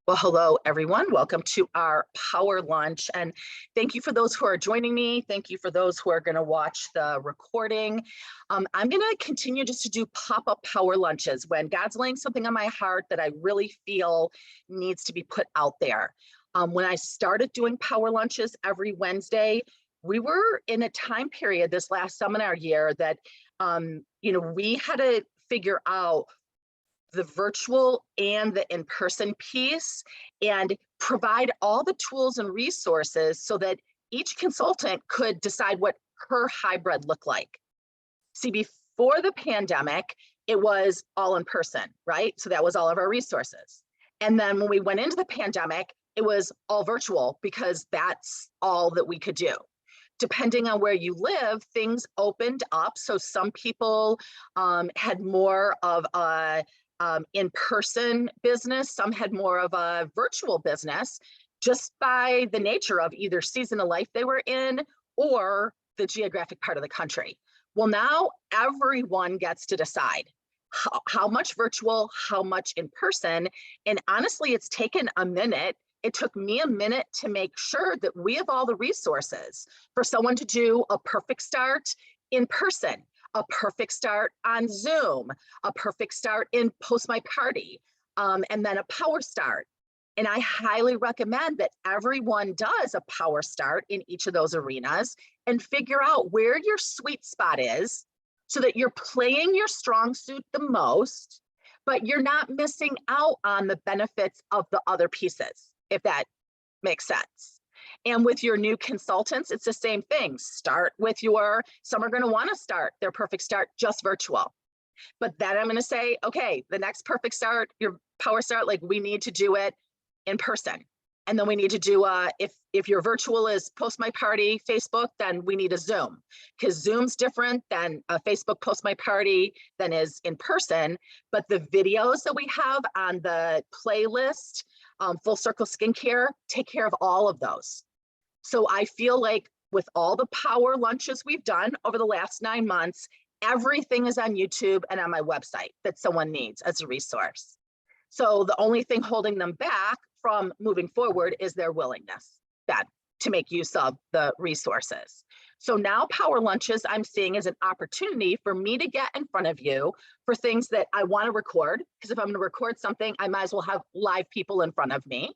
Well, hello, everyone. Welcome to our power lunch. And thank you for those who are joining me. Thank you for those who are going to watch the recording. I'm going to continue just to do pop-up power lunches when God's laying something on my heart that I really feel needs to be put out there. When I started doing power lunches every Wednesday, we were in a time period this last seminar year that, we had to figure out the virtual and the in-person piece and provide all the tools and resources so that each consultant could decide what her hybrid looked like. See, before the pandemic, it was all in person, right? So that was all of our resources. And then when we went into the pandemic, it was all virtual because that's all that we could do. Depending on where you live, things opened up. So some people had more of a in-person business, some had more of a virtual business, just by the nature of either season of life they were in or the geographic part of the country. Well, now everyone gets to decide how much virtual, how much in person. And honestly, it's taken a minute. It took me a minute to make sure that we have all the resources for someone to do a perfect start in person, a perfect start on Zoom, a perfect start in Post My Party, and then a power start. And I highly recommend that everyone does a power start in each of those arenas and figure out where your sweet spot is so that you're playing your strong suit the most, but you're not missing out on the benefits of the other pieces, if that makes sense. And with your new consultants, it's the same thing. Start with some are going to want to start their perfect start just virtual. But then I'm going to say, okay, the next perfect start, your power start, like we need to do it in person. And then we need to do, if your virtual is Post My Party, Facebook, then we need a Zoom, because Zoom's different than a Facebook Post My Party than is in person. But the videos that we have on the playlist, Full Circle Skincare, take care of all of those. So I feel like with all the power lunches we've done over the last 9 months, everything is on YouTube and on my website that someone needs as a resource. So the only thing holding them back from moving forward is their willingness then to make use of the resources. So now power lunches I'm seeing as an opportunity for me to get in front of you for things that I want to record, because if I'm going to record something, I might as well have live people in front of me.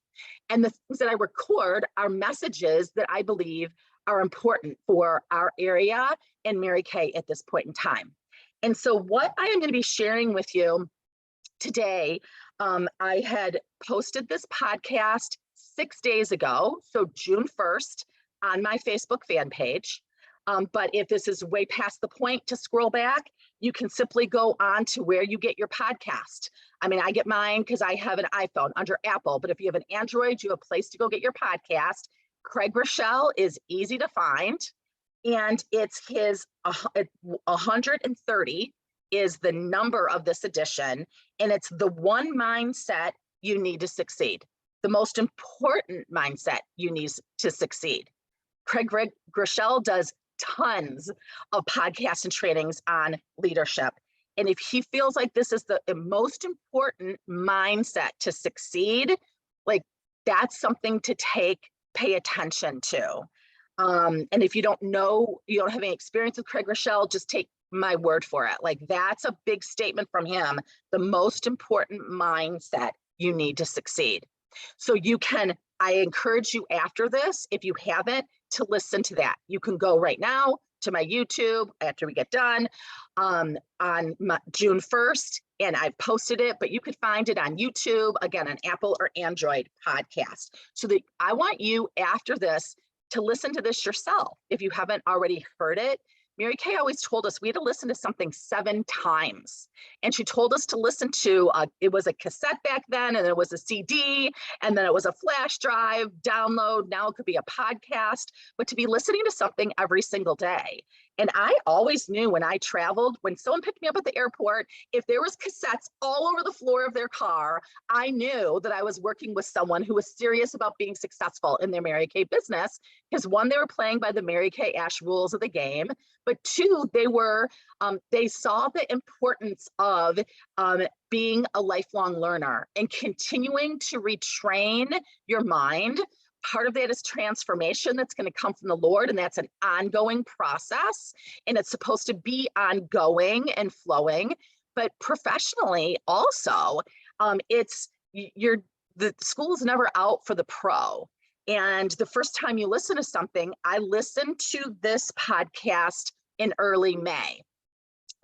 And the things that I record are messages that I believe are important for our area and Mary Kay at this point in time. And so what I am going to be sharing with you today, I had posted this podcast 6 days ago, so June 1st, on my Facebook fan page. But if this is way past the point to scroll back, you can simply go on to where you get your podcast. I mean, I get mine because I have an iPhone under Apple, but if you have an Android, you have a place to go get your podcast. Craig Groeschel is easy to find, and it's his 130 is the number of this edition, and it's the one mindset you need to succeed, the most important mindset you need to succeed. Craig Groeschel does tons of podcasts and trainings on leadership. And if he feels like this is the most important mindset to succeed, like that's something to pay attention to. And if you don't know, you don't have any experience with Craig Groeschel, just take my word for it. Like that's a big statement from him, the most important mindset you need to succeed. So I encourage you after this, if you haven't, to listen to that. You can go right now to my YouTube after we get done on June 1st, and I've posted it, but you could find it on YouTube, again, on Apple or Android podcast. So that I want you after this to listen to this yourself. If you haven't already heard it, Mary Kay always told us we had to listen to something 7 times. And she told us to listen to, it was a cassette back then, and it was a CD, and then it was a flash drive, download, now it could be a podcast, but to be listening to something every single day. And I always knew when I traveled, when someone picked me up at the airport, if there was cassettes all over the floor of their car, I knew that I was working with someone who was serious about being successful in their Mary Kay business. Because one, they were playing by the Mary Kay Ash rules of the game, but two, they saw the importance of being a lifelong learner and continuing to retrain your mind. Part of that is transformation that's going to come from the Lord, and that's an ongoing process, and it's supposed to be ongoing and flowing. But professionally also, the school is never out for the pro. And the first time you listen to something, I listened to this podcast in early May.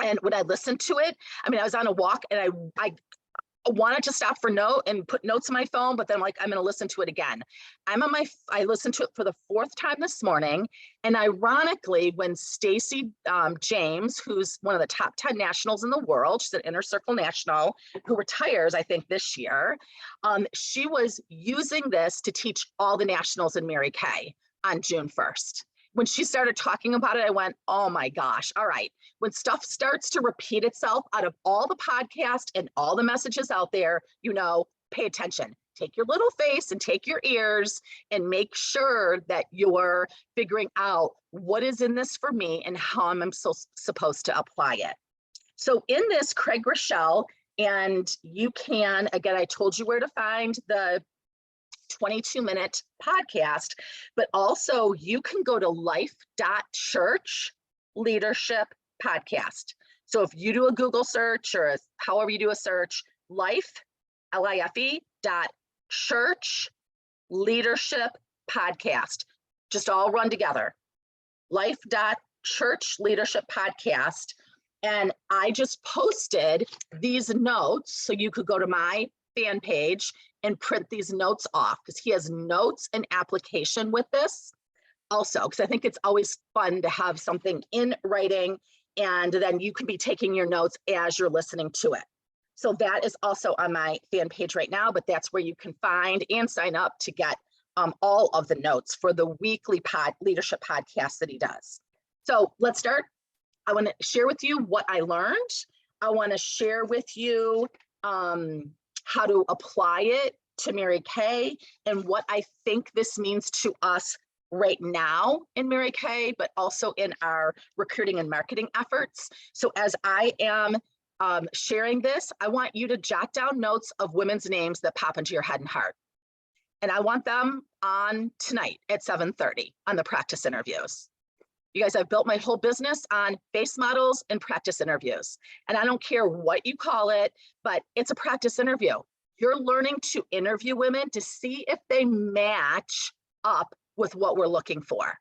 And when I listened to it, I mean, I was on a walk and I wanted to stop for note and put notes on my phone, but then I'm like, I'm going to listen to it again. I listened to it for the fourth time this morning. And ironically, when Stacey James, who's one of the top 10 nationals in the world, she's an Inner Circle national who retires, I think this year, she was using this to teach all the nationals in Mary Kay on June 1st. When she started talking about it, I went, oh my gosh, all right. When stuff starts to repeat itself out of all the podcasts and all the messages out there, pay attention. Take your little face and take your ears and make sure that you're figuring out what is in this for me and how I'm supposed to apply it. So in this, Craig Groeschel, and you can, again, I told you where to find the 22-minute podcast, but also you can go to life.church leadership podcast. So if you do a Google search or however you do a search, church leadership podcast, just all run together, life.church leadership podcast. And I just posted these notes so you could go to my fan page and print these notes off, because he has notes and application with this also, because I think it's always fun to have something in writing, and then you can be taking your notes as you're listening to it. So that is also on my fan page right now, but that's where you can find and sign up to get all of the notes for the weekly leadership podcast that he does. So let's start. I want to share with you what I learned. I want to share with you how to apply it to Mary Kay and what I think this means to us right now in Mary Kay, but also in our recruiting and marketing efforts. So as I am sharing this, I want you to jot down notes of women's names that pop into your head and heart. And I want them on tonight at 7:30 on the practice interviews. You guys, I've built my whole business on face models and practice interviews. And I don't care what you call it, but it's a practice interview. You're learning to interview women to see if they match up with what we're looking for.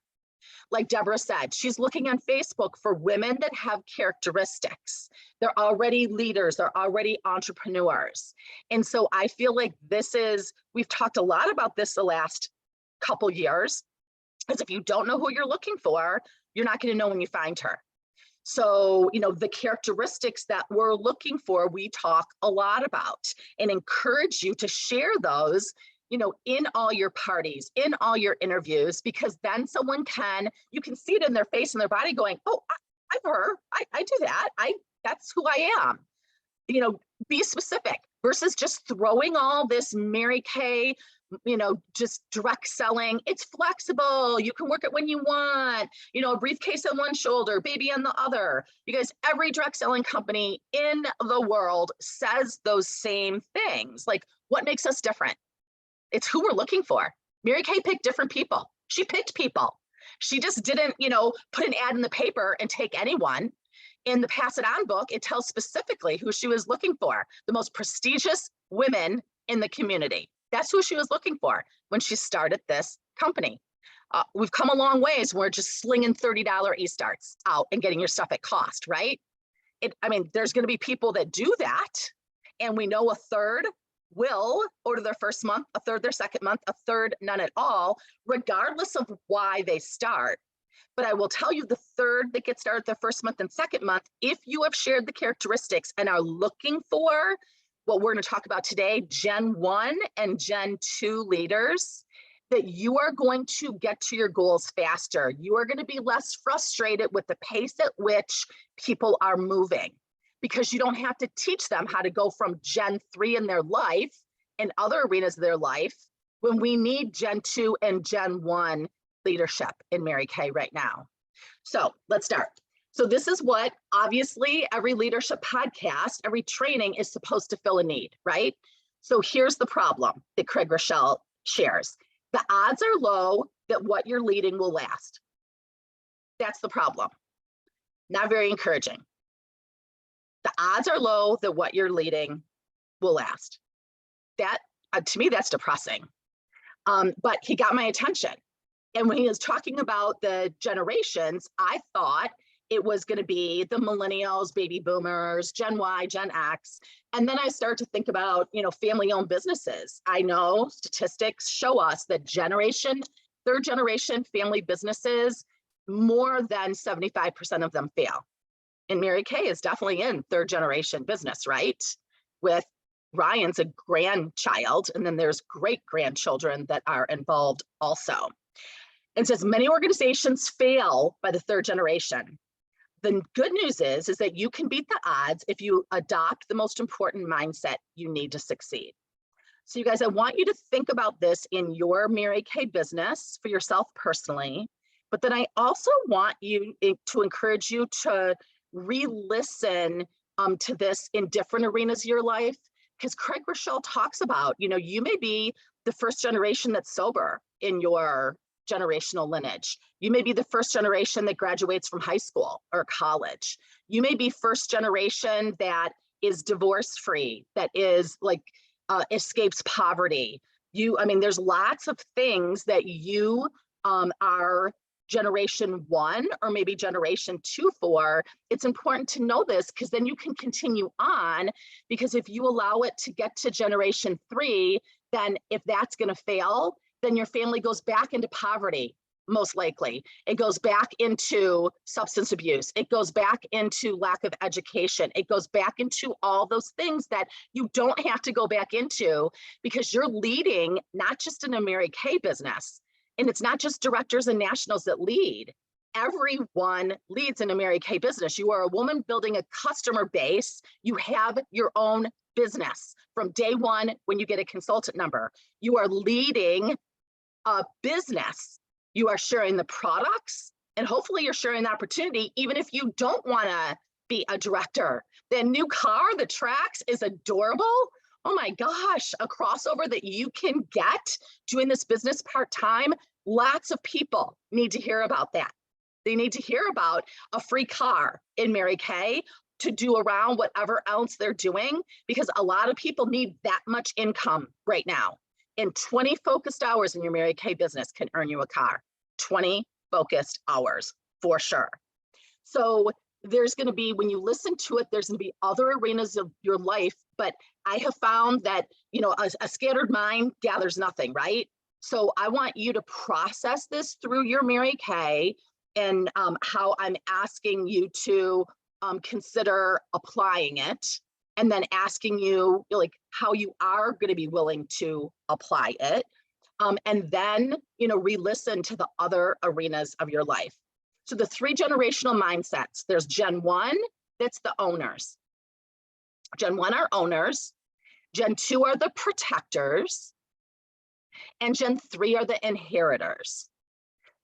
Like Deborah said, she's looking on Facebook for women that have characteristics. They're already leaders, they're already entrepreneurs. And so I feel like we've talked a lot about this the last couple years, because if you don't know who you're looking for, you're not going to know when you find her. So, the characteristics that we're looking for, we talk a lot about and encourage you to share those, in all your parties, in all your interviews, because then you can see it in their face and their body going, oh, I'm her, I do that. That's who I am. Be specific versus just throwing all this Mary Kay, just direct selling. It's flexible. You can work it when you want, a briefcase on one shoulder, baby on the other. You guys, every direct selling company in the world says those same things. Like, what makes us different? It's who we're looking for. Mary Kay picked different people. She picked people. She just didn't, put an ad in the paper and take anyone. In the Pass It On book, it tells specifically who she was looking for, the most prestigious women in the community. That's who she was looking for when she started this company. We've come a long ways. We're just slinging $30 e-starts out and getting your stuff at cost, right? There's going to be people that do that. And we know a third will order their first month, a third their second month, a third none at all, regardless of why they start. But I will tell you, the third that gets started their first month and second month, if you have shared the characteristics and are looking for what we're going to talk about today, Gen 1 and Gen 2 leaders, that you are going to get to your goals faster. You are going to be less frustrated with the pace at which people are moving, because you don't have to teach them how to go from Gen 3 in their life and other arenas of their life when we need Gen 2 and Gen 1 leadership in Mary Kay right now. So let's start. So this is what, obviously, every leadership podcast, every training is supposed to fill a need, right? So here's the problem that Craig Groeschel shares. The odds are low that what you're leading will last. That's the problem. Not very encouraging. The odds are low that what you're leading will last. That, to me, that's depressing. But he got my attention. And when he was talking about the generations, I thought it was going to be the millennials, baby boomers, Gen Y, Gen X. And then I started to think about, family-owned businesses. I know statistics show us that third generation family businesses, more than 75% of them fail. And Mary Kay is definitely in third generation business, right? With Ryan's a grandchild, and then there's great grandchildren that are involved also. And says many organizations fail by the third generation. The good news is that you can beat the odds if you adopt the most important mindset you need to succeed. So you guys, I want you to think about this in your Mary Kay business for yourself personally, but then I also want you to encourage you to re-listen to this in different arenas of your life, because Craig Groeschel talks about, you may be the first generation that's sober in your generational lineage. You may be the first generation that graduates from high school or college. You may be first generation that is divorce-free, that is escapes poverty. There's lots of things that you are generation 1 or maybe generation 2 for. It's important to know this, because then you can continue on, because if you allow it to get to generation 3, then if that's going to fail, then your family goes back into poverty, most likely. It goes back into substance abuse. It goes back into lack of education. It goes back into all those things that you don't have to go back into, because you're leading not just in a Mary Kay business. And it's not just directors and nationals that lead. Everyone leads in a Mary Kay business. You are a woman building a customer base. You have your own business from day one when you get a consultant number. You are leading a business. You are sharing the products, and hopefully you're sharing the opportunity, even if you don't want to be a director. The new car, the Trax, is adorable. Oh my gosh, a crossover that you can get doing this business part-time. Lots of people need to hear about that. They need to hear about a free car in Mary Kay to do around whatever else they're doing, because a lot of people need that much income right now. And 20 focused hours in your Mary Kay business can earn you a car. 20 focused hours for sure. So there's going to be, when you listen to it, there's going to be other arenas of your life, but I have found that, a scattered mind gathers nothing, right? So I want you to process this through your Mary Kay, and how I'm asking you to consider applying it, and then asking you how you are going to be willing to apply it. And then, re-listen to the other arenas of your life. So the 3 generational mindsets, there's Gen 1, that's the owners. Gen 1 are owners. Gen 2 are the protectors. And Gen 3 are the inheritors.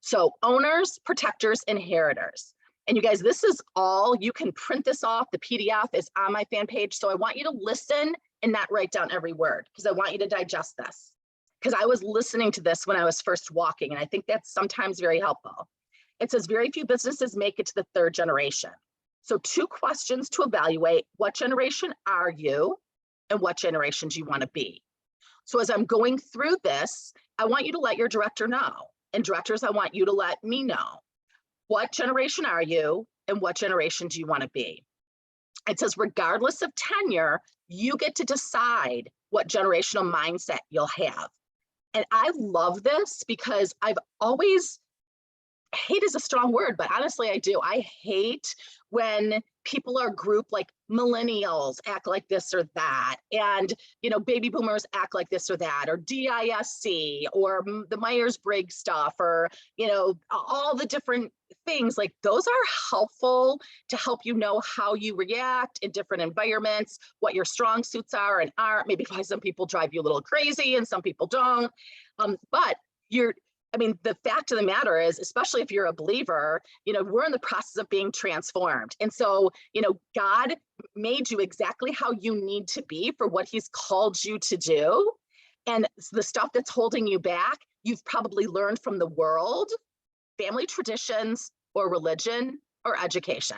So owners, protectors, inheritors. And you guys, this is all, you can print this off. The PDF is on my fan page. So I want you to listen and not write down every word, because I want you to digest this. Because I was listening to this when I was first walking, and I think that's sometimes very helpful. It says very few businesses make it to the 3rd generation. So 2 questions to evaluate: what generation are you, and what generation do you want to be? So as I'm going through this, I want you to let your director know. And directors, I want you to let me know. What generation are you, and what generation do you want to be? It says, regardless of tenure, you get to decide what generational mindset you'll have. And I love this, because I've always hate is a strong word, but honestly, I do. I hate when people are grouped like millennials act like this or that, and baby boomers act like this or that, or DISC, or the Myers-Briggs stuff, or all the different things. Like, those are helpful to help you know how you react in different environments, what your strong suits are and aren't, maybe why some people drive you a little crazy and some people don't. But the fact of the matter is, especially if you're a believer, we're in the process of being transformed. And so, God made you exactly how you need to be for what he's called you to do. And the stuff that's holding you back, you've probably learned from the world, family traditions, or religion, or education.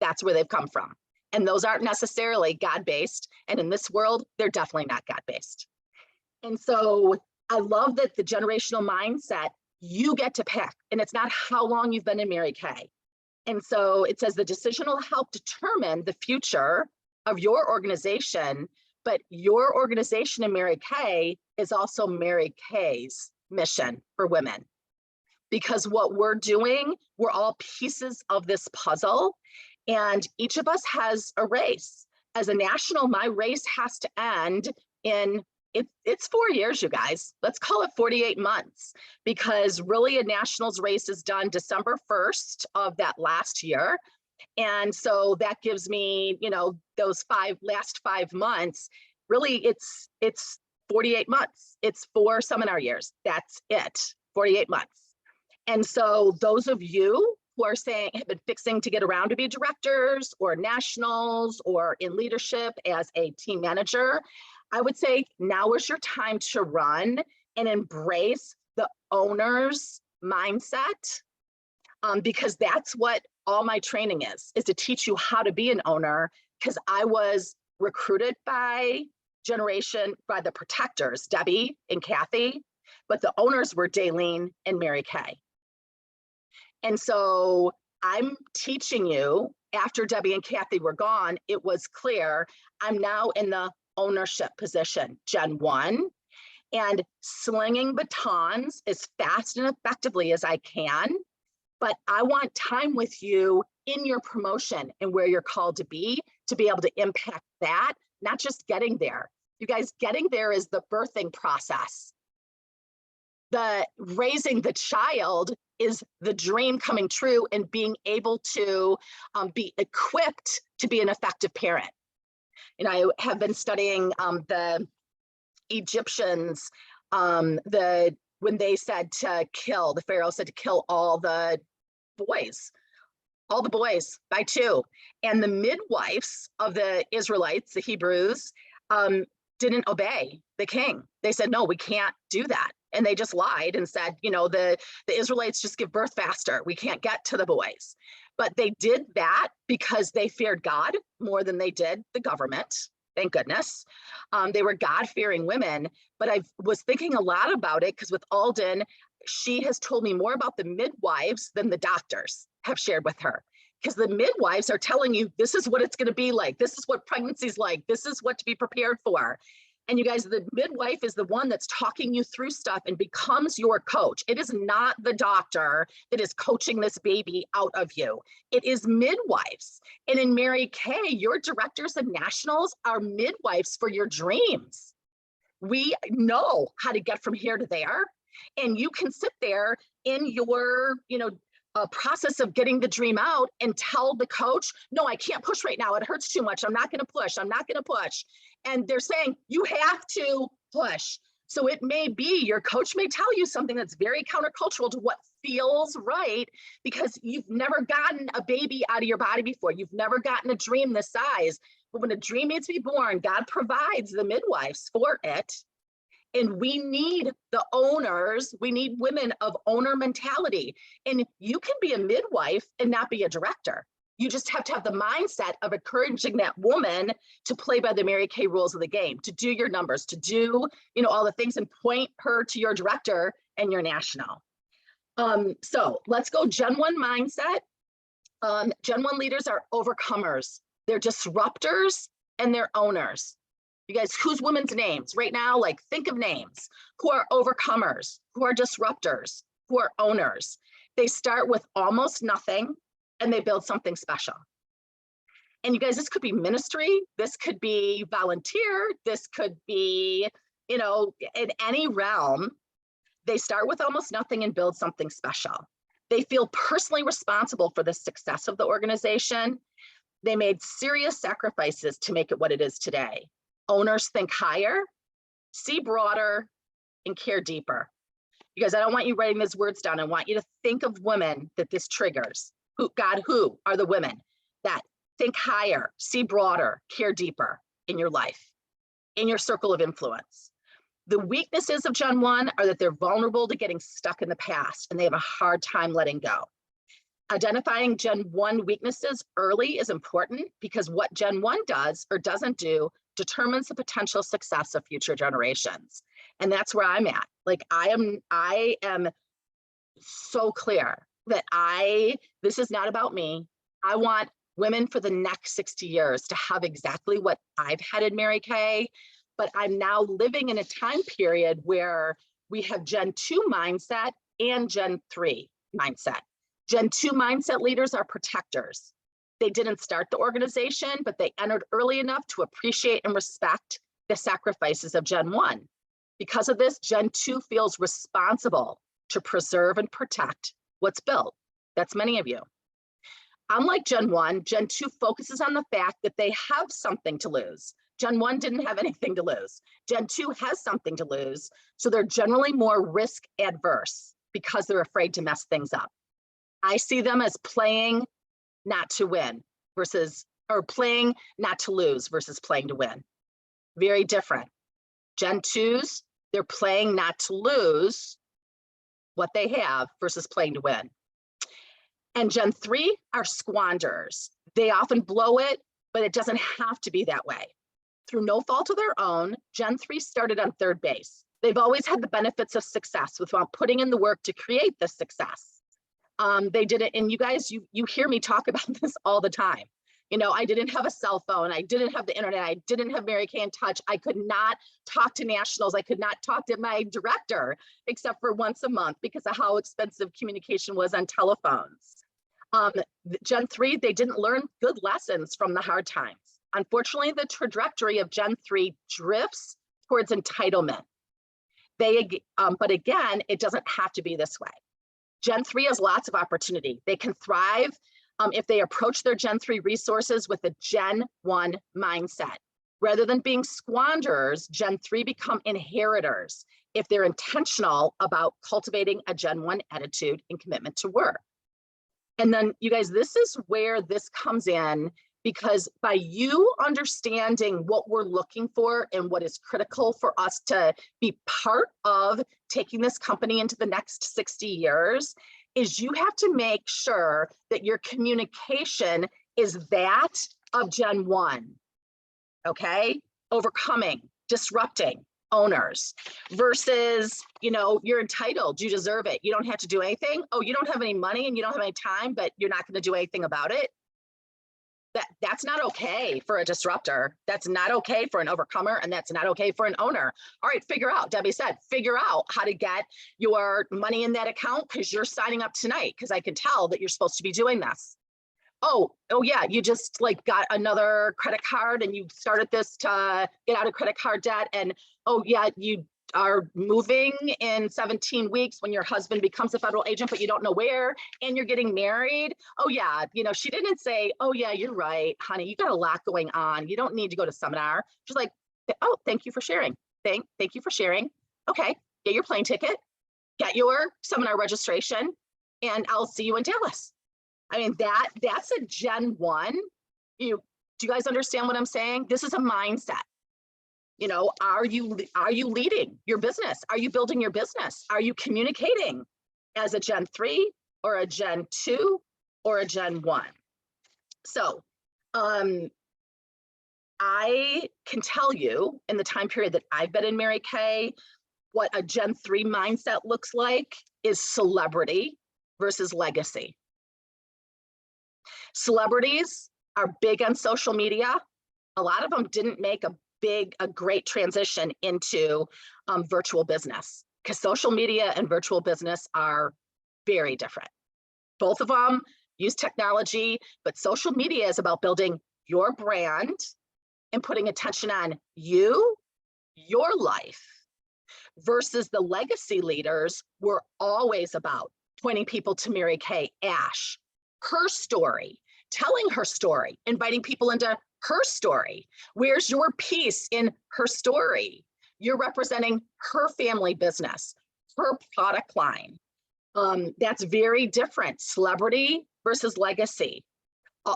That's where they've come from. And those aren't necessarily God-based. And in this world, they're definitely not God-based. And so I love that the generational mindset, you get to pick, and it's not how long you've been in Mary Kay. And so it says the decision will help determine the future of your organization, but your organization in Mary Kay is also Mary Kay's mission for women. Because what we're doing, we're all pieces of this puzzle, and each of us has a race. As a national, my race has to end in it's 4 years, you guys. Let's call it 48 months, because really a nationals race is done December 1st of that last year. And so that gives me, those last 5 months. Really, it's 48 months. It's 4 seminar years. That's it, 48 months. And so those of you who are have been fixing to get around to be directors or nationals or in leadership as a team manager, I would say now is your time to run and embrace the owner's mindset, because that's what all my training is to teach you how to be an owner, because I was recruited by the protectors, Debbie and Kathy, but the owners were Daylene and Mary Kay. And so I'm teaching you, after Debbie and Kathy were gone, it was clear I'm now in the ownership position, Gen 1, and slinging batons as fast and effectively as I can. But I want time with you in your promotion and where you're called to be able to impact that, not just getting there. You guys, getting there is the birthing process. The raising the child is the dream coming true and being able to be equipped to be an effective parent. And I have been studying the Egyptians, when they said to kill, the Pharaoh said to kill all the boys by 2. And the midwives of the Israelites, the Hebrews, didn't obey the king. They said, no, we can't do that. And they just lied and said, the Israelites just give birth faster. We can't get to the boys. But they did that because they feared God more than they did the government. Thank goodness. They were God-fearing women. But I was thinking a lot about it because with Alden, she has told me more about the midwives than the doctors have shared with her. Because the midwives are telling you, this is what it's going to be like. This is what pregnancy's like. This is what to be prepared for. And you guys, the midwife is the one that's talking you through stuff and becomes your coach. It is not the doctor that is coaching this baby out of you. It is midwives. And in Mary Kay, your directors and nationals are midwives for your dreams. We know how to get from here to there. And you can sit there in your, process of getting the dream out and tell the coach, no, I can't push right now. It hurts too much. I'm not going to push. I'm not going to push. And they're saying, you have to push. So it may be your coach may tell you something that's very countercultural to what feels right, because you've never gotten a baby out of your body before. You've never gotten a dream this size. But when a dream needs to be born, God provides the midwives for it. And we need the owners, we need women of owner mentality. And you can be a midwife and not be a director. You just have to have the mindset of encouraging that woman to play by the Mary Kay rules of the game, to do your numbers, to do, all the things, and point her to your director and your national. So let's go Gen 1 mindset. Gen 1 leaders are overcomers. They're disruptors and they're owners. You guys, whose women's names right now? Like, think of names who are overcomers, who are disruptors, who are owners. They start with almost nothing and they build something special. And you guys, this could be ministry, this could be volunteer, this could be, you know, in any realm. They start with almost nothing and build something special. They feel personally responsible for the success of the organization. They made serious sacrifices to make it what it is today. Owners think higher, see broader, and care deeper. You guys, I don't want you writing these words down. I want you to think of women that this triggers. Who are the women that think higher, see broader, care deeper in your life, in your circle of influence? The weaknesses of Gen 1 are that they're vulnerable to getting stuck in the past and they have a hard time letting go. Identifying Gen 1 weaknesses early is important because what Gen 1 does or doesn't do determines the potential success of future generations. And that's where I'm at. Like I am so clear that this is not about me. I want women for the next 60 years to have exactly what I've had in Mary Kay, but I'm now living in a time period where we have Gen 2 mindset and Gen 3 mindset. Gen 2 mindset leaders are protectors. They didn't start the organization, but they entered early enough to appreciate and respect the sacrifices of Gen 1. Because of this, Gen 2 feels responsible to preserve and protect what's built. That's many of you. Unlike Gen 1, Gen 2 focuses on the fact that they have something to lose. Gen 1 didn't have anything to lose. Gen 2 has something to lose, so they're generally more risk adverse because they're afraid to mess things up. I see them as playing not to win or playing not to lose versus playing to win. Very different. Gen 2s, they're playing not to lose what they have versus playing to win. And Gen 3 are squanders. They often blow it, but it doesn't have to be that way. Through no fault of their own, Gen 3 started on third base. They've always had the benefits of success without putting in the work to create the success. They did it, and you guys, you hear me talk about this all the time. You know, I didn't have a cell phone. I didn't have the internet. I didn't have Mary Kay in touch. I could not talk to nationals. I could not talk to my director except for once a month because of how expensive communication was on telephones. Gen 3, they didn't learn good lessons from the hard times. Unfortunately, the trajectory of Gen 3 drifts towards entitlement. But again, it doesn't have to be this way. Gen 3 has lots of opportunity. They can thrive if they approach their Gen 3 resources with a Gen 1 mindset. Rather than being squanderers, Gen 3 become inheritors if they're intentional about cultivating a Gen 1 attitude and commitment to work. And then you guys, this is where this comes in, because by you understanding what we're looking for and what is critical for us to be part of taking this company into the next 60 years, is you have to make sure that your communication is that of Gen 1, okay? Overcoming, disrupting owners versus, you know, you're entitled, you deserve it, you don't have to do anything. Oh, you don't have any money and you don't have any time, but you're not going to do anything about it. That's not okay for a disruptor. That's not okay for an overcomer, and that's not okay for an owner. All right, Debbie said, figure out how to get your money in that account because you're signing up tonight because I can tell that you're supposed to be doing this. Oh yeah, you just like got another credit card and you started this to get out of credit card debt, and oh yeah, you are moving in 17 weeks when your husband becomes a federal agent, but you don't know where, and you're getting married. Oh yeah, you know, she didn't say, oh yeah, you're right, honey, you got a lot going on. You don't need to go to seminar. She's like, oh, thank you for sharing. Thank you for sharing. Okay, get your plane ticket, get your seminar registration, and I'll see you in Dallas. I mean, that's a Gen 1. Do you guys understand what I'm saying? This is a mindset. You know, are you leading your business? Are you building your business? Are you communicating as a Gen 3 or a Gen 2 or a Gen 1? So I can tell you in the time period that I've been in Mary Kay, what a Gen 3 mindset looks like is celebrity versus legacy. Celebrities are big on social media. A lot of them didn't make a great transition into virtual business because social media and virtual business are very different. Both of them use technology, but social media is about building your brand and putting attention on you, your life, versus the legacy leaders were always about pointing people to Mary Kay Ash, her story, telling her story, inviting people into her story. Where's your piece in her story? You're representing her family business, her product line. That's very different. Celebrity versus legacy.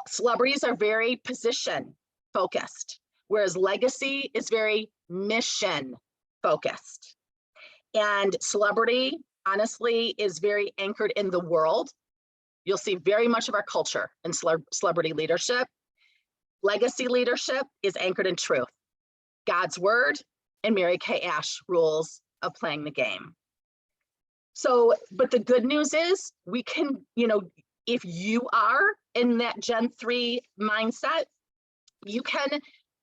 Celebrities are very position focused, whereas legacy is very mission focused. And celebrity, honestly, is very anchored in the world. You'll see very much of our culture in celebrity leadership. Legacy leadership is anchored in truth, God's word, and Mary Kay Ash rules of playing the game. So, but the good news is we can, if you are in that Gen 3 mindset, you can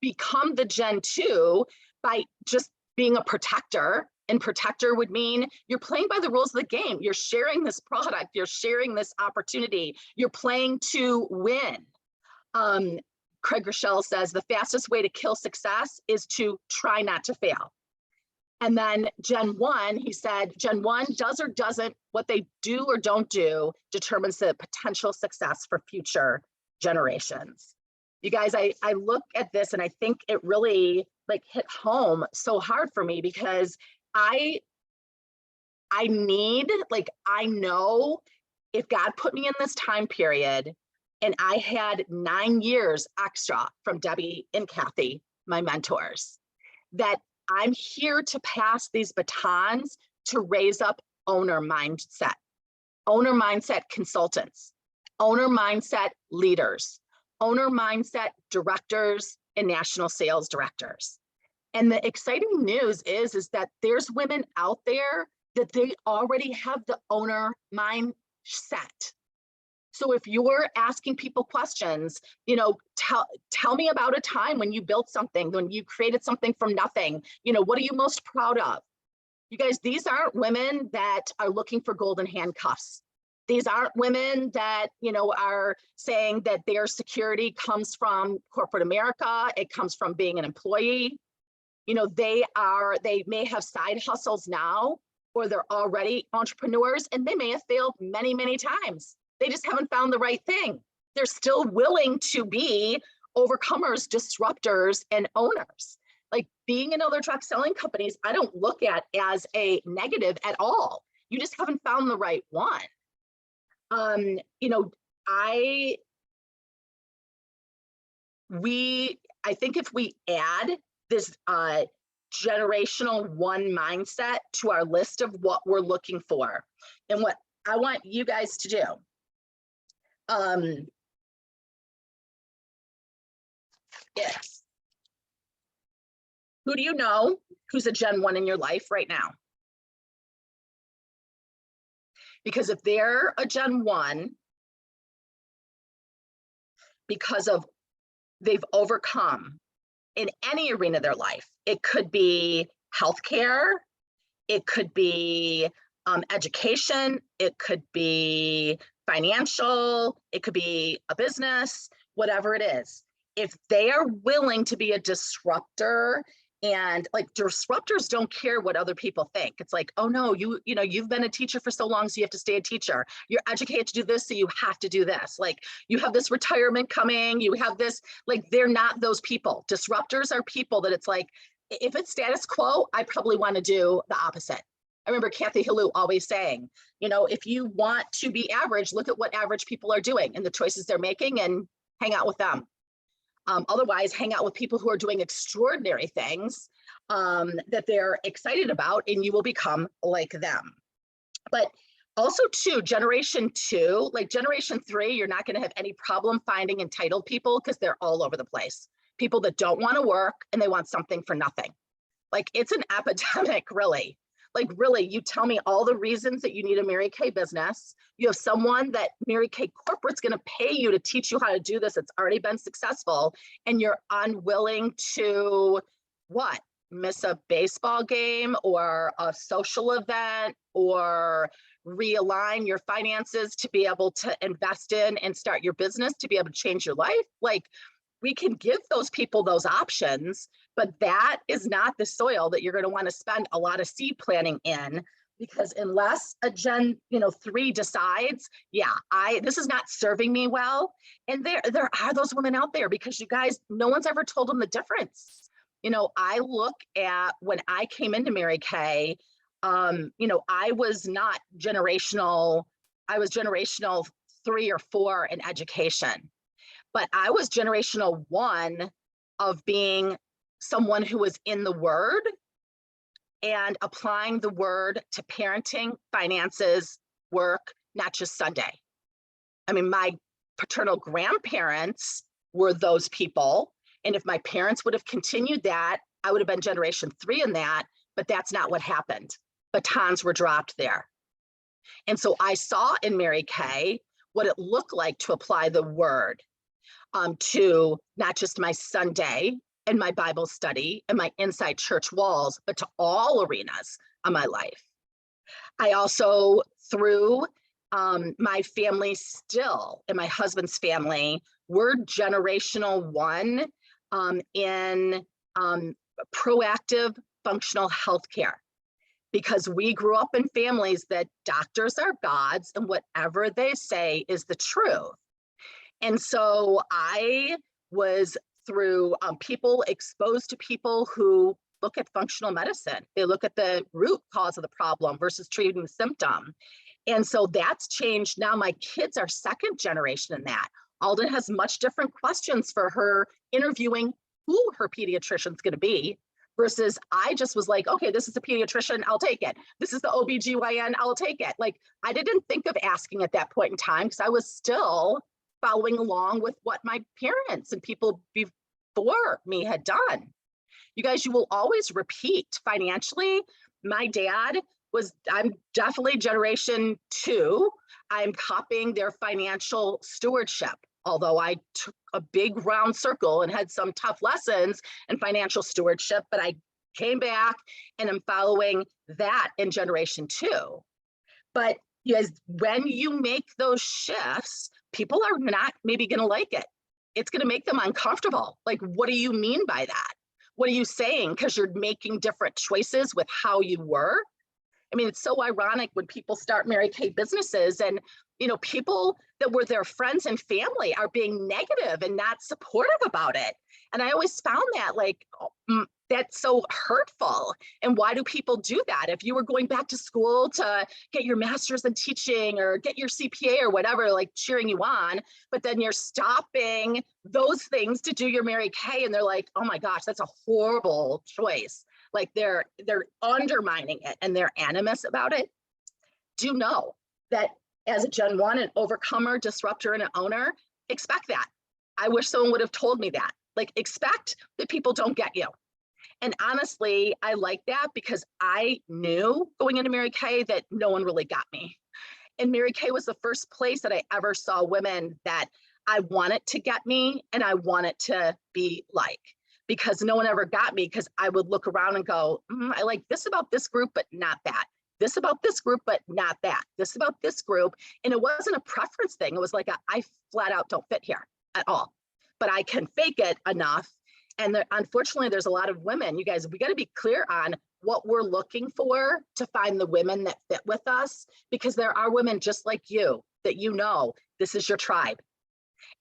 become the Gen 2 by just being a protector. And protector would mean you're playing by the rules of the game. You're sharing this product, you're sharing this opportunity, you're playing to win. Craig Groeschel says the fastest way to kill success is to try not to fail. And then Gen 1, he said, Gen 1 does or doesn't, what they do or don't do determines the potential success for future generations. You guys, I look at this and I think it really hit home so hard for me, because I know if God put me in this time period and I had 9 years extra from Debbie and Kathy, my mentors, that I'm here to pass these batons to raise up owner mindset consultants, owner mindset leaders, owner mindset directors, and national sales directors. And the exciting news is that there's women out there that they already have the owner mindset. So if you're asking people questions, tell me about a time when you built something, when you created something from nothing, what are you most proud of? You guys, these aren't women that are looking for golden handcuffs. These aren't women that, are saying that their security comes from corporate America. It comes from being an employee. They may have side hustles now, or they're already entrepreneurs, and they may have failed many, many times. They just haven't found the right thing. They're still willing to be overcomers, disruptors, and owners. Like being in other truck selling companies, I don't look at as a negative at all. You just haven't found the right one. I think if we add this generational one mindset to our list of what we're looking for, and what I want you guys to do, is, who do you know who's a Gen 1 in your life right now? Because if they're a Gen 1, because of they've overcome in any arena of their life, it could be healthcare, it could be education, it could be financial, it could be a business, whatever it is. If they are willing to be a disruptor, and disruptors don't care what other people think. It's like, oh no, you've been a teacher for so long, so you have to stay a teacher. You're educated to do this, so you have to do this. You have this retirement coming, you have this, they're not those people. Disruptors are people that it's like, if it's status quo, I probably want to do the opposite. I remember Kathy Halou always saying, if you want to be average, look at what average people are doing and the choices they're making and hang out with them. Otherwise, hang out with people who are doing extraordinary things that they're excited about, and you will become like them. But also too, generation 2, generation 3, you're not going to have any problem finding entitled people because they're all over the place. People that don't want to work and they want something for nothing. It's an epidemic, really. Really, you tell me all the reasons that you need a Mary Kay business. You have someone that Mary Kay corporate's going to pay you to teach you how to do this. It's already been successful, and you're unwilling to miss a baseball game or a social event or realign your finances to be able to invest in and start your business to be able to change your life. Like, we can give those people those options, but that is not the soil that you're going to want to spend a lot of seed planting in, because unless a Gen 3 decides, yeah, this is not serving me well. And there are those women out there, because you guys, no one's ever told them the difference. I look at when I came into Mary Kay, I was not generational. I was generational 3 or 4 in education, but I was generational 1 of being someone who was in the Word and applying the Word to parenting, finances, work, not just Sunday. I mean, my paternal grandparents were those people. And if my parents would have continued that, I would have been generation 3 in that, but that's not what happened. Batons were dropped there. And so I saw in Mary Kay what it looked like to apply the Word to not just my Sunday and my Bible study and my inside church walls, but to all arenas of my life. I also, through my family still, and my husband's family, we're generational 1 in proactive functional healthcare, because we grew up in families that doctors are gods and whatever they say is the truth. And so I was through people exposed to people who look at functional medicine. They look at the root cause of the problem versus treating the symptom. And so that's changed. Now my kids are second generation in that. Alden has much different questions for her interviewing who her pediatrician's going to be, versus I just was like, okay, this is a pediatrician, I'll take it. This is the OBGYN, I'll take it. Like, I didn't think of asking at that point in time, because I was still following along with what my parents and people before me had done. You guys, you will always repeat financially. My dad I'm definitely generation 2. I'm copying their financial stewardship, although I took a big round circle and had some tough lessons in financial stewardship, but I came back and I'm following that in generation 2. But yes, when you make those shifts, people are not maybe going to like it. It's going to make them uncomfortable. Like, what do you mean by that? What are you saying? Because you're making different choices with how you work. I mean, it's so ironic when people start Mary Kay businesses and, people that were their friends and family are being negative and not supportive about it. And I always found that that's so hurtful. And why do people do that? If you were going back to school to get your master's in teaching or get your CPA or whatever, like cheering you on, but then you're stopping those things to do your Mary Kay, and they're like, oh my gosh, that's a horrible choice. Like they're undermining it and they're animus about it. Do know that as a Gen 1, an overcomer, disruptor, and an owner, expect that. I wish someone would have told me that. Like, expect that people don't get you. And honestly, I like that, because I knew going into Mary Kay that no one really got me. And Mary Kay was the first place that I ever saw women that I wanted to get me and I wanted to be like, because no one ever got me, because I would look around and go, I like this about this group, but not that. This about this group, but not that. This about this group. And it wasn't a preference thing. It was like, I flat out don't fit here at all, but I can fake it enough. And unfortunately, there's a lot of women, you guys, we got to be clear on what we're looking for to find the women that fit with us, because there are women just like you that this is your tribe.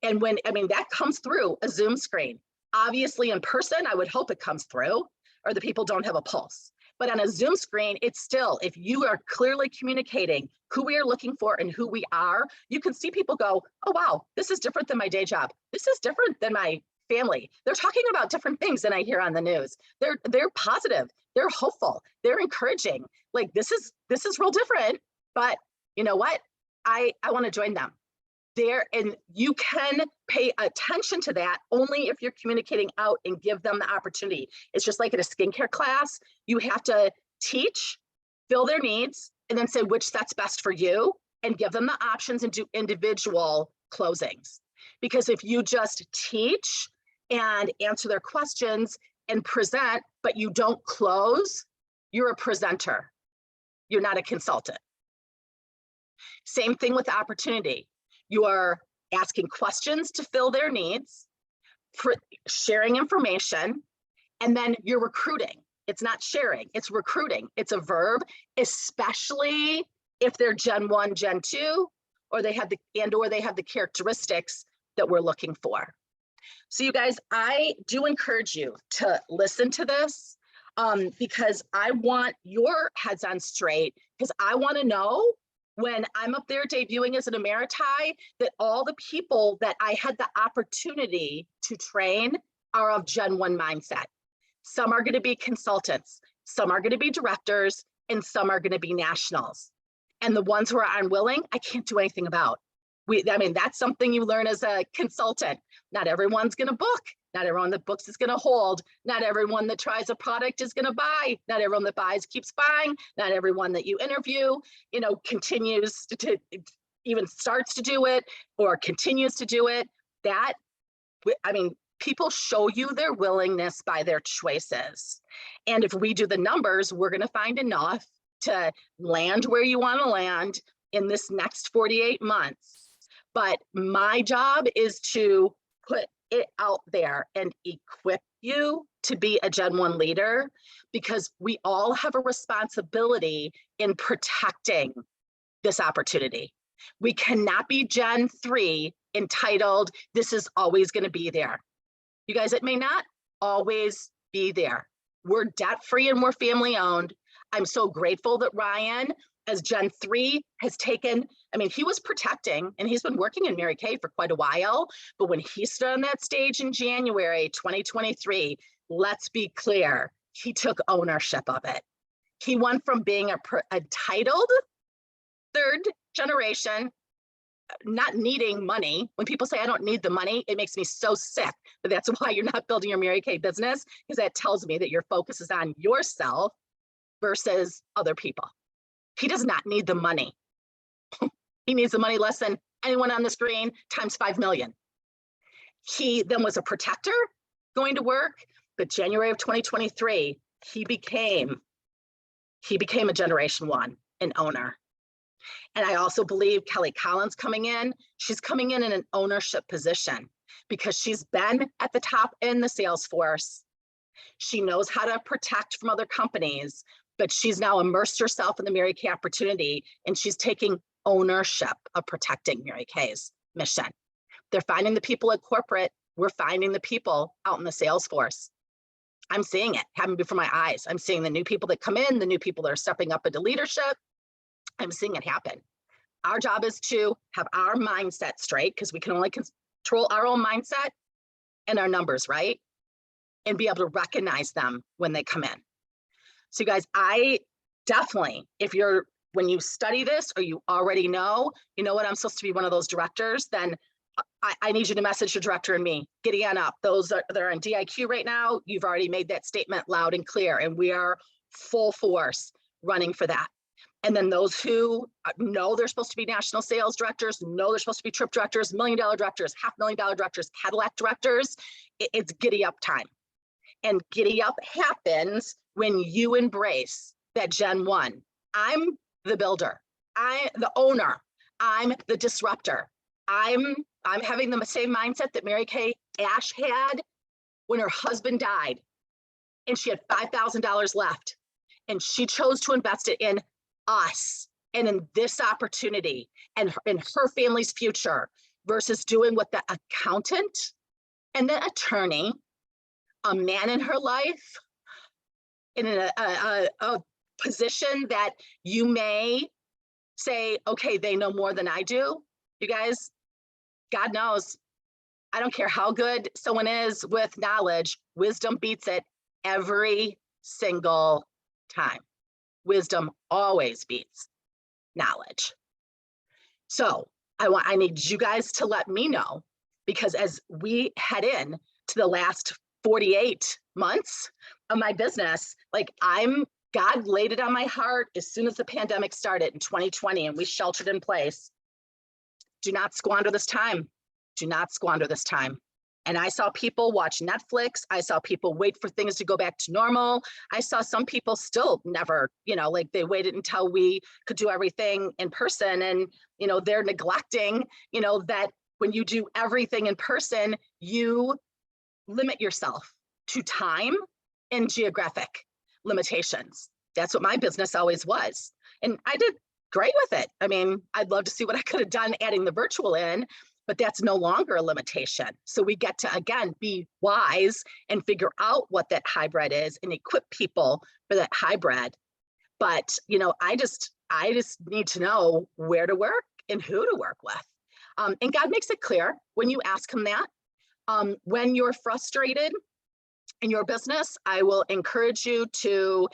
And that comes through a Zoom screen. Obviously in person, I would hope it comes through, or the people don't have a pulse. But on a Zoom screen, it's still, if you are clearly communicating who we are looking for and who we are, you can see people go, oh, wow, this is different than my day job. This is different than my family. They're talking about different things than I hear on the news. They're positive. They're hopeful. They're encouraging. Like, this is real different, but you know what? I want to join them. And you can pay attention to that only if you're communicating out and give them the opportunity. It's just like at a skincare class, you have to teach, fill their needs, and then say which set's best for you and give them the options and do individual closings. Because if you just teach and answer their questions and present, but you don't close, you're a presenter. You're not a consultant. Same thing with opportunity. You are asking questions to fill their needs, sharing information, and then you're recruiting. It's not sharing, it's recruiting. It's a verb, especially if they're Gen 1, Gen 2, or they have the characteristics that we're looking for. So you guys, I do encourage you to listen to this because I want your heads on straight, because I want to know when I'm up there debuting as an emeriti that all the people that I had the opportunity to train are of Gen 1 mindset. Some are going to be consultants, some are going to be directors, and some are going to be nationals. And the ones who are unwilling, I can't do anything about. That's something you learn as a consultant. Not everyone's going to book. Not everyone that books is going to hold. Not everyone that tries a product is going to buy. Not everyone that buys keeps buying. Not everyone that you interview, continues to even starts to do it or continues to do it. People show you their willingness by their choices. And if we do the numbers, we're going to find enough to land where you want to land in this next 48 months. But my job is to put it out there and equip you to be a Gen 1 leader, because we all have a responsibility in protecting this opportunity. We cannot be Gen 3 entitled, this is always going to be there. You guys, it may not always be there. We're debt-free and we're family-owned. I'm so grateful that Ryan, as Gen 3, has taken, he was protecting, and he's been working in Mary Kay for quite a while, but when he stood on that stage in January 2023, let's be clear, he took ownership of it. He went from being a titled third generation, not needing money. When people say I don't need the money, it makes me so sick. But that's why you're not building your Mary Kay business, because that tells me that your focus is on yourself versus other people. He does not need the money. He needs the money less than anyone on the screen times 5 million. He then was a protector going to work, but January of 2023, he became a Generation 1, an owner. And I also believe Kelly Collins coming in, she's coming in an ownership position because she's been at the top in the sales force. She knows how to protect from other companies, but she's now immersed herself in the Mary Kay opportunity, and she's taking ownership of protecting Mary Kay's mission. They're finding the people at corporate. We're finding the people out in the sales force. I'm seeing it happen before my eyes. I'm seeing the new people that come in, the new people that are stepping up into leadership. I'm seeing it happen. Our job is to have our mindset straight, because we can only control our own mindset and our numbers, right? And be able to recognize them when they come in. So you guys, I definitely, when you study this or you already know what, I'm supposed to be one of those directors, then I need you to message your director and me. Giddy on up. Those that are on DIQ right now, you've already made that statement loud and clear, and we are full force running for that. And then those who know they're supposed to be national sales directors, know they're supposed to be trip directors, $1 million directors, $500,000 directors, Cadillac directors, it's giddy up time. And giddy up happens when you embrace that Gen 1. I'm the builder. I'm the owner. I'm the disruptor. I'm having the same mindset that Mary Kay Ash had when her husband died, and she had $5,000 left, and she chose to invest it in us and in this opportunity and in her family's future, versus doing what the accountant and the attorney, a man in her life, in a position that you may say, okay, they know more than I do. You guys, God knows, I don't care how good someone is with knowledge, wisdom beats it every single time. Wisdom always beats knowledge. So I need you guys to let me know, because as we head in to the last 48 months of my business, God laid it on my heart as soon as the pandemic started in 2020 and we sheltered in place. Do not squander this time. Do not squander this time. And I saw people watch Netflix. I saw people wait for things to go back to normal. I saw some people still never, like they waited until we could do everything in person. And, they're neglecting, that when you do everything in person, you limit yourself to time and geographic limitations. That's what my business always was. And I did great with it. I mean, I'd love to see what I could have done adding the virtual in, but that's no longer a limitation. So we get to, again, be wise and figure out what that hybrid is and equip people for that hybrid. But, I just need to know where to work and who to work with. And God makes it clear when you ask him that. When you're frustrated in your business, I will encourage you to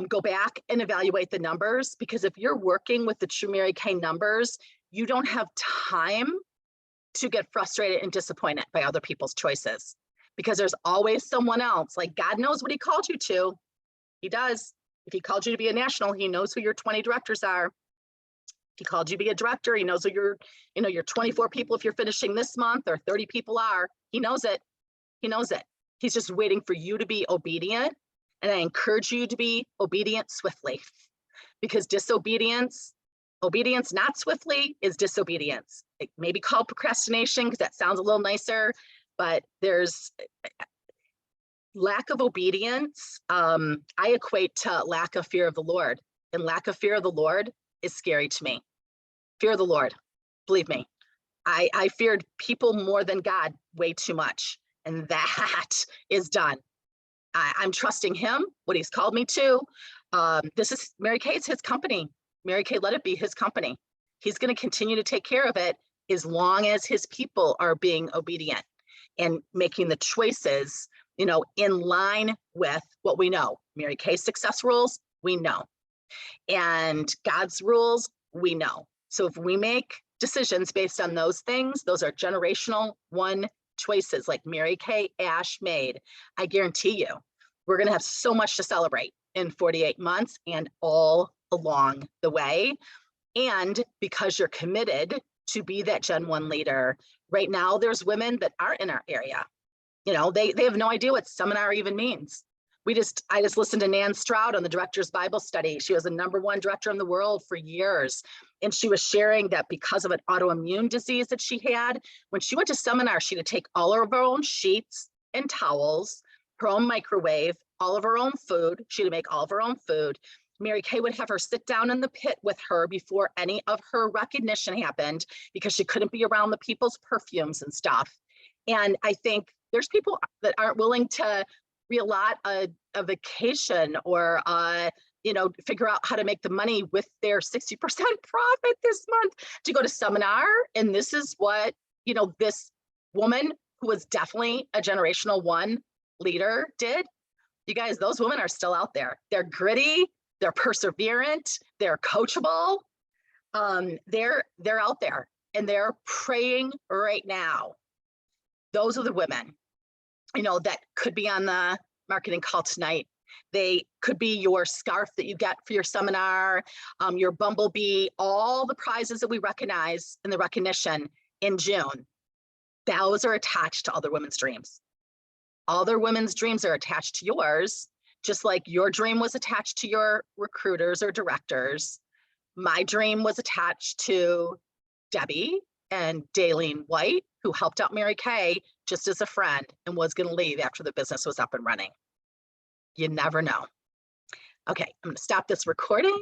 go back and evaluate the numbers, because if you're working with the True Mary Kay numbers, you don't have time to get frustrated and disappointed by other people's choices, because there's always someone else. Like, God knows what he called you to. He does. If he called you to be a national, he knows who your 20 directors are. If he called you to be a director, he knows who your 24 people, if you're finishing this month, or 30 people are. He knows it. He knows it. He's just waiting for you to be obedient. And I encourage you to be obedient swiftly, because obedience not swiftly is disobedience. It may be called procrastination because that sounds a little nicer, but there's lack of obedience. I equate to lack of fear of the Lord, and lack of fear of the Lord is scary to me. Fear of the Lord, believe me. I feared people more than God way too much, and that is done. I'm trusting him, what he's called me to. This is Mary Kay, it's his company. Mary Kay, let it be his company. He's going to continue to take care of it as long as his people are being obedient and making the choices, in line with what we know. Mary Kay's success rules, we know. And God's rules, we know. So if we make decisions based on those things, those are generational one choices like Mary Kay Ash made. I guarantee you, we're going to have so much to celebrate in 48 months and all along the way. And because you're committed to be that Gen 1 leader, right now there's women that aren't in our area. They have no idea what seminar even means. I just listened to Nan Stroud on the Director's Bible Study. She was the #1 director in the world for years. And she was sharing that because of an autoimmune disease that she had, when she went to seminar, she had to take all of her own sheets and towels, her own microwave, all of her own food. She had to make all of her own food. Mary Kay would have her sit down in the pit with her before any of her recognition happened, because she couldn't be around the people's perfumes and stuff. And I think there's people that aren't willing to reallot a vacation or figure out how to make the money with their 60% profit this month to go to seminar. And this is what, this woman who was definitely a generational one leader did. You guys, those women are still out there. They're gritty, they're perseverant, they're coachable. They're out there and they're praying right now. Those are the women, that could be on the marketing call tonight. They could be your scarf that you get for your seminar, your bumblebee, all the prizes that we recognize in the recognition in June. Those are attached to other women's dreams. Other women's dreams are attached to yours, just like your dream was attached to your recruiters or directors. My dream was attached to Debbie and Daleen White, who helped out Mary Kay just as a friend and was going to leave after the business was up and running. You never know. Okay, I'm going to stop this recording.